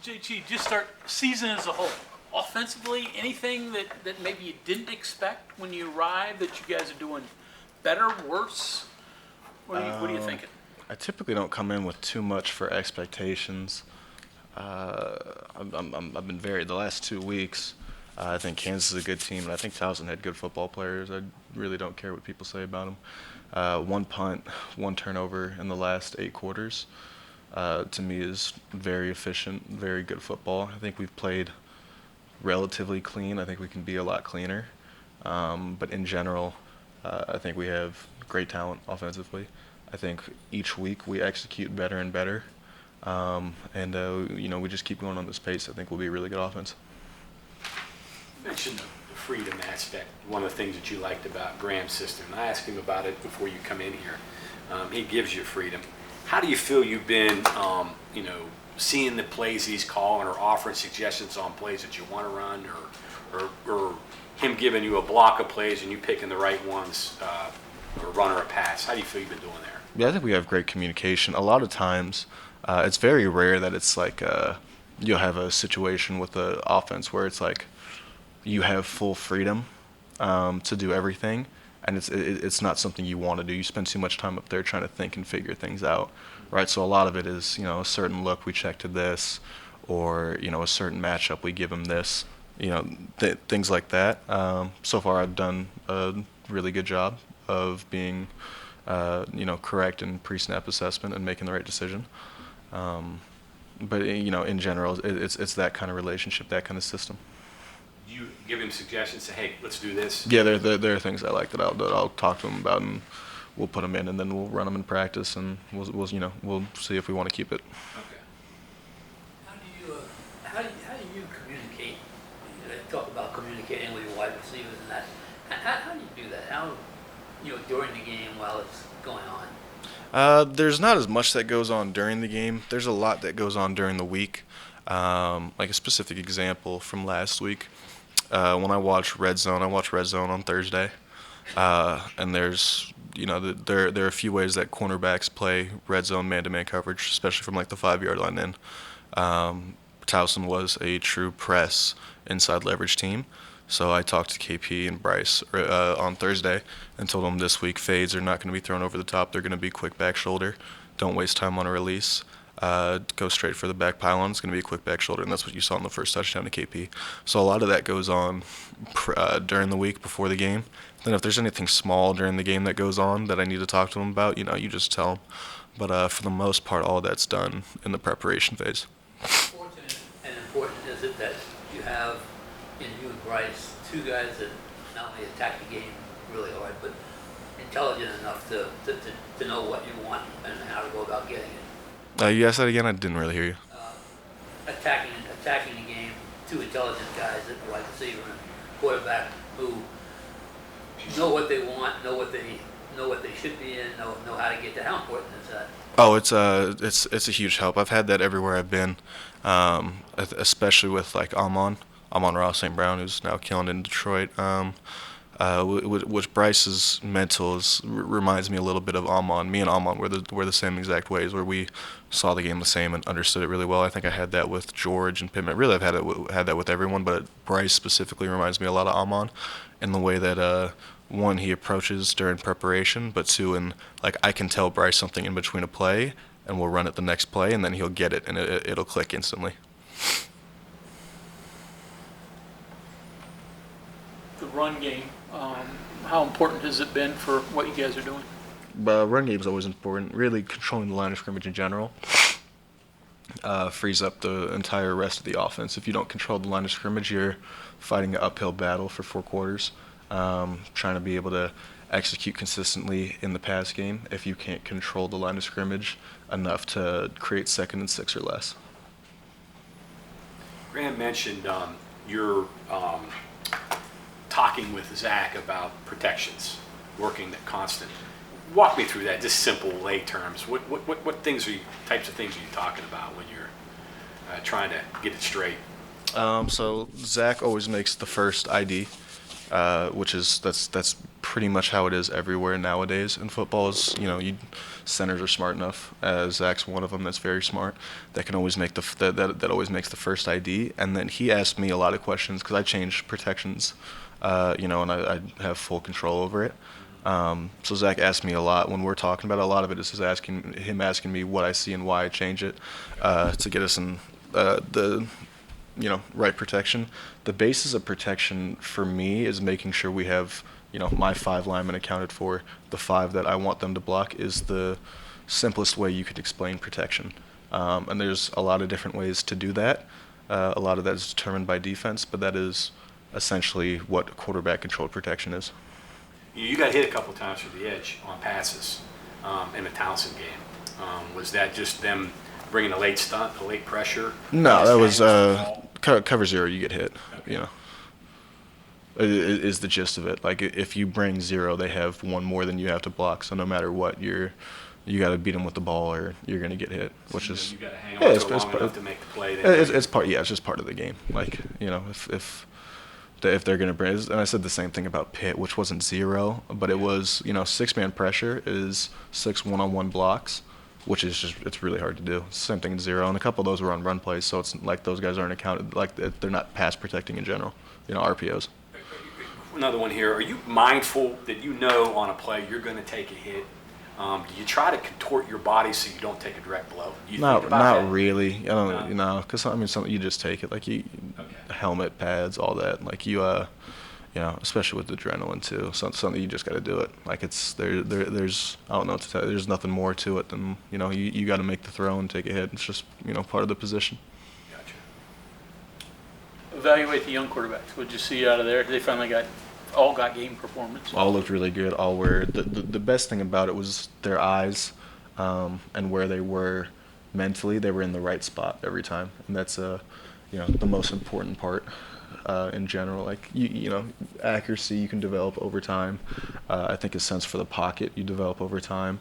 JT, just start season as a whole. Offensively, anything that maybe you didn't expect when you arrived that you guys are doing better, worse? What are you thinking? I typically don't come in with too much for expectations. I've been varied the last 2 weeks. I think Kansas is a good team, and I think Towson had good football players. I really don't care what people say about them. One punt, one turnover in the last 8 quarters, to me is very efficient, very good football. I think we've played relatively clean. I think we can be a lot cleaner. But in general, I think we have great talent offensively. I think each week we execute better and better. We just keep going on this pace. I think we'll be a really good offense. You mentioned the freedom aspect, one of the things that you liked about Graham's system. I asked him about it before you come in here. He gives you freedom. How do you feel you've been, seeing the plays he's calling or offering suggestions on plays that you want to run, or him giving you a block of plays and you picking the right ones, or run or a pass? How do you feel you've been doing there? Yeah, I think we have great communication. A lot of times, it's very rare that it's like you'll have a situation with the offense where it's like you have full freedom to do everything, and it's not something you want to do. You spend too much time up there trying to think and figure things out, right? So a lot of it is, a certain look we check to this, or a certain matchup we give them this, things like that. So far, I've done a really good job of being, correct in pre-snap assessment and making the right decision. But in general, it's that kind of relationship, that kind of system. Do you give him suggestions? Say, hey, let's do this. Yeah, there are things I like that I'll talk to him about, and we'll put them in, and then we'll run them in practice, and we'll see if we want to keep it. Okay. How do you communicate? You talk about communicating with your wide receivers and that. How do you do that? How during the game while it's going on? There's not as much that goes on during the game. There's a lot that goes on during the week. Like a specific example from last week, when I watched Red Zone on Thursday, and there's there are a few ways that cornerbacks play red zone man-to-man coverage, especially from like the 5-yard line in. Towson was a true press inside leverage team. So I talked to KP and Bryce on Thursday and told them this week fades are not going to be thrown over the top. They're going to be quick back shoulder. Don't waste time on a release. Go straight for the back pylon. It's going to be a quick back shoulder, and that's what you saw in the first touchdown to KP. So a lot of that goes on during the week before the game. Then if there's anything small during the game that goes on that I need to talk to them about, you just tell them. But for the most part, all of that's done in the preparation phase. Fortunate and important is it that you have in you and Bryce, 2 guys that not only attack the game really hard, but intelligent enough to know what you want and how to go about getting it. You asked that again? I didn't really hear you. Attacking the game, 2 intelligent guys at the wide receiver and quarterback who know what they want, know what they should be in, know how to get to. How important is that? Oh, it's a huge help. I've had that everywhere I've been, especially with like Amon Ross St. Brown, who's now killing in Detroit. Which Bryce's mental reminds me a little bit of Amon. Me and Amon were the same exact ways, where we saw the game the same and understood it really well. I think I had that with George and Pittman. Really, I've had that with everyone, but Bryce specifically reminds me a lot of Amon in the way that one, he approaches during preparation, but 2, I can tell Bryce something in between a play, and we'll run it the next play, and then he'll get it, and it'll click instantly. The run game, how important has it been for what you guys are doing? Run game is always important. Really controlling the line of scrimmage in general frees up the entire rest of the offense. If you don't control the line of scrimmage, you're fighting an uphill battle for 4 quarters, trying to be able to execute consistently in the pass game if you can't control the line of scrimmage enough to create 2nd and 6 or less. Graham mentioned your talking with Zach about protections, working the constant. Walk me through that, just simple lay terms. What types of things are you talking about when you're trying to get it straight? So Zach always makes the first ID, that's pretty much how it is everywhere nowadays in football. Is centers are smart enough. Zach's one of them that's very smart. That can always make that always makes the first ID. And then he asked me a lot of questions because I change protections, and I have full control over it. So Zach asked me a lot when we're talking about it. A lot of it is him asking me what I see and why I change it to get us in the right protection. The basis of protection for me is making sure we have my 5 linemen accounted for. The 5 that I want them to block is the simplest way you could explain protection. And there's a lot of different ways to do that. A lot of that is determined by defense, but that is essentially what quarterback controlled protection is. You got hit a couple times from the edge on passes in the Townsend game. Was that just them bringing a late stunt, a late pressure? No, that was cover 0, you get hit. Okay. Is the gist of it. Like if you bring 0, they have 1 more than you have to block. So no matter what, you got to beat them with the ball or you're going to get hit. Which is you got to hang on to long enough to make the play. It's part. Yeah, it's just part of the game. Like if they're going to bring, and I said the same thing about Pitt, which wasn't 0, but it was 6-man pressure is 6 one-on-one blocks, which is just it's really hard to do. Same thing in 0, and a couple of those were on run plays, so it's like those guys aren't accounted. Like they're not pass protecting in general. RPOs. Another one here. Are you mindful that on a play you're going to take a hit? Do you try to contort your body so you don't take a direct blow? Not really. I don't, because something you just take it. Like helmet, pads, all that. Like especially with adrenaline too. Something you just got to do it. Like there's I don't know what to tell you. There's nothing more to it than you got to make the throw and take a hit. It's just part of the position. Gotcha. Evaluate the young quarterbacks. What'd you see out of there? They finally all got game performance. All looked really good. All were the best thing about it was their eyes, and where they were mentally. They were in the right spot every time, and that's the most important part in general. Like accuracy you can develop over time. I think a sense for the pocket you develop over time.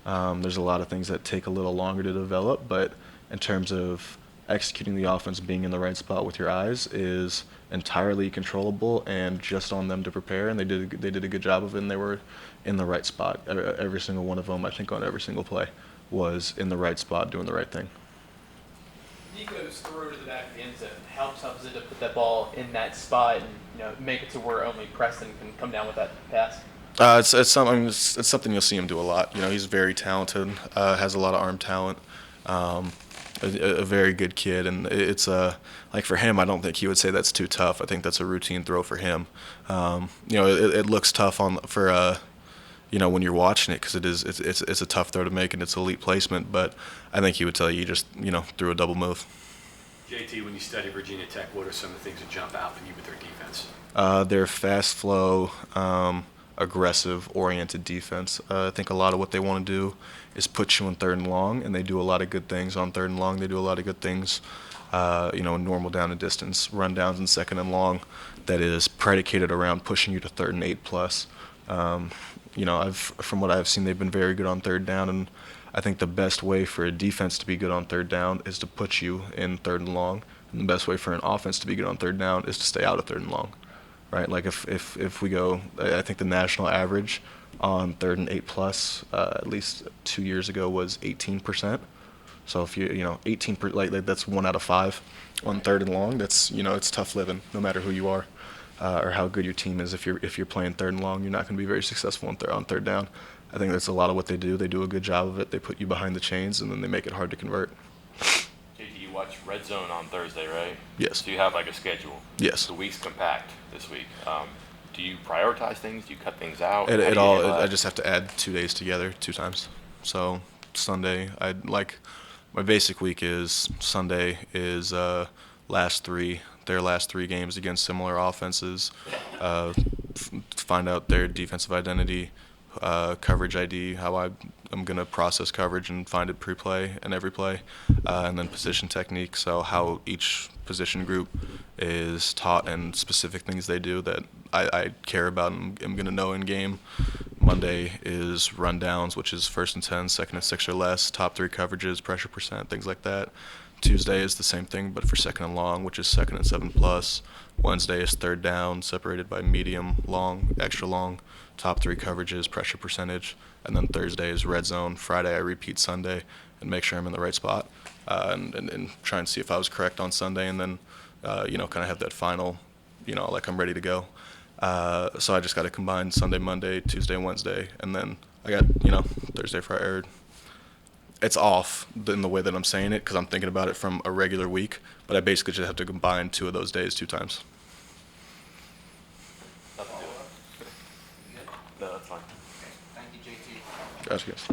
There's a lot of things that take a little longer to develop, but in terms of executing the offense, being in the right spot with your eyes is entirely controllable and just on them to prepare, and they did a good job of it, and they were in the right spot. Every single one of them, I think on every single play, was in the right spot doing the right thing. Nico's throw to the back of the end zone helps Zeta put that ball in that spot and make it to where only Preston can come down with that pass. It's something you'll see him do a lot. He's very talented, has a lot of arm talent. A very good kid, and it's like for him, I don't think he would say that's too tough. I think that's a routine throw for him. It looks tough for when you're watching it because it's a tough throw to make and it's elite placement. But I think he would tell you just threw a double move. JT, when you study Virginia Tech, what are some of the things that jump out for you with their defense? Their fast flow, aggressive, oriented defense. I think a lot of what they want to do is put you in 3rd and long, and they do a lot of good things on 3rd and long. They do a lot of good things, normal down and distance, rundowns and 2nd and long. That is predicated around pushing you to 3rd and 8 plus. From what I've seen, they've been very good on 3rd down, and I think the best way for a defense to be good on 3rd down is to put you in 3rd and long, and the best way for an offense to be good on 3rd down is to stay out of 3rd and long. Right, like if we go, I think the national average on 3rd and 8 plus, at least 2 years ago, was 18%. So if 18%, like that's 1 out of 5 on 3rd and long. That's it's tough living, no matter who you are, or how good your team is. If you're playing 3rd and long, you're not going to be very successful on 3rd down. I think that's a lot of what they do. They do a good job of it. They put you behind the chains, and then they make it hard to convert. You watch Red Zone on Thursday, right? Yes. So you have like a schedule. Yes. The week's compact this week. Do you prioritize things? Do you cut things out? I just have to add 2 days together 2 times. So Sunday, my basic week is Sunday is their last 3 games against similar offenses. Find out their defensive identity, coverage ID, how I'm going to process coverage and find it pre-play and every play, and then position technique, so how each position group is taught and specific things they do that I care about and am going to know in game. Monday is rundowns, which is 1st and 10, 2nd and 6 or less, top 3 coverages, pressure percent, things like that. Tuesday is the same thing, but for second and long, which is second and 7+. Wednesday is third down, separated by medium, long, extra long, top 3 coverages, pressure percentage. And then Thursday is red zone. Friday I repeat Sunday and make sure I'm in the right spot, and try and see if I was correct on Sunday, and then kind of have that final, like I'm ready to go. So I just got to combine Sunday, Monday, Tuesday, Wednesday, and then I got Thursday, Friday. It's off in the way that I'm saying it because I'm thinking about it from a regular week, but I basically just have to combine 2 of those days 2 times. No, that's fine. Thank you, JT. Gotcha, guys.